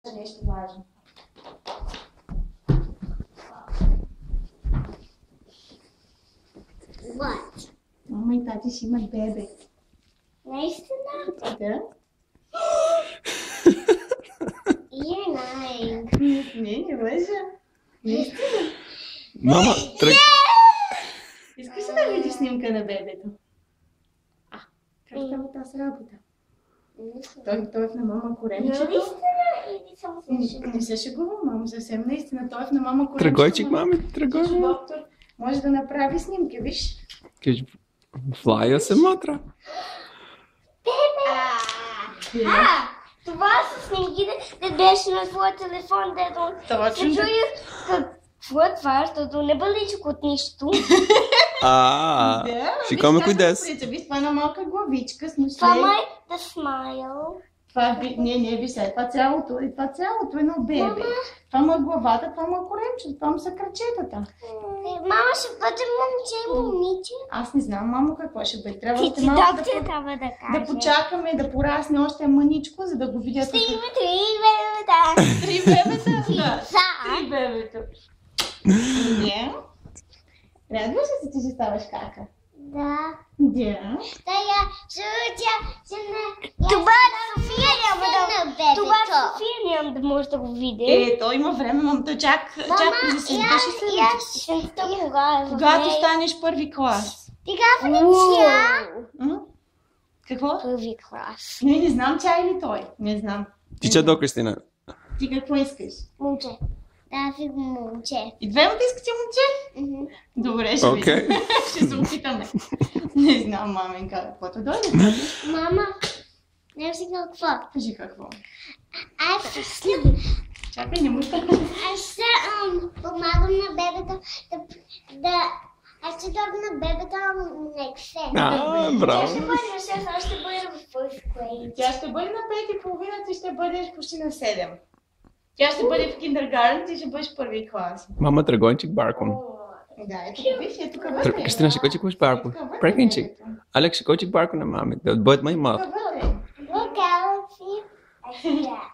Нещо важно. What? Мама и тати си имат бебе. Наистина? Да? You're lying. Не лъжа. Наистина. Мама, Искаш ли да видиш снимка на бебето? Как става тази работа? Той е на мама коремчето. Наистина или само Не се шегувам, мамо, съвсем наистина. Той е на мама коремчето. тръгойчик, мами, тръгой. Доктор може да направи снимки, виж. Кажи, Влая се матра. Това са снимките, да беше на твоя телефон, дето се Точно. чуя какво е това, защото не бъличок от нищо. Да, Ще коме виж кой как дес. се прилича. Виж, това е една малка главичка с Това ношлей. май да смайл. Това не, виж, това цялото, и това цялото едно бебе. Това му е главата, това му е коремчето, това му са крачетата. Мама ще бъде момче и момиче. Аз не знам, мамо, какво ще бъде. Трябва Ти още си малко доктор трябва да да каже. почакаме да порасне още мъничко, за да го видят. Ще има 3 бебета. 3 бебета? Да. Да. 3 бебета. Не? Радваш ли се, че ще ставаш кака? Да. Да. Това София няма да... Това София няма да може да го види. Той има време, мам, той чак да се души седмица. Есента кога е в Когато нея? станеш първи клас. Ти казва ли тя? Какво? Първи клас. Не знам тя или той. Не знам. Ти че до Кристина? Ти какво искаш? Момче. Да, ви момче. И двамата искате момче? Добре, ще Окей. видим. Ще се опитаме. Не знам, маменка, каквото дойде. Мама, не си какво? Кажи какво. Аз ще Чакай, не му става. помагам на бебето аз ще дам на бебето нексе. Браво. Ще бъде на 6, аз ще бъде в first grade. Тя ще бъде на 5:30, ти ще бъдеш почти на 7. Тя ще бъде в киндергарден, ти ще бъдеш първи клас. Мама, тръгойчик, баркон. Да, ето виж, ето тук вътре. Кристина, ще койчик ваш баркон. Прекинчик. Алекс, ще койчик баркон на мами. Да бъдат май мат. Тук вътре. Look out, see? I see that.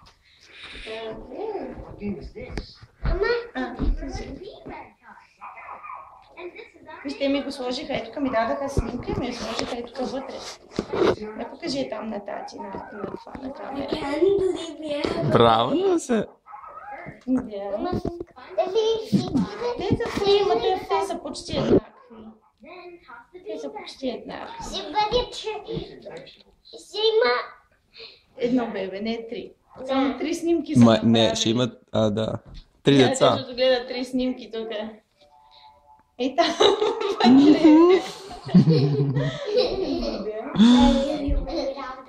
Виж, те ми го сложиха, ето тук ми дадаха снимка и ми я сложиха ето тук вътре. Да покажи там на тати, на това, на камера. Браво, да се. Да. Те са почти еднакви. Те са почти еднакви. Ще бъде ще има Едно бебе, не 3. Само 3 снимки са Не, направили. ще имат, 3 деца. Защото гледа 3 снимки тук. Ей там.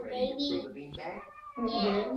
baby. Yeah.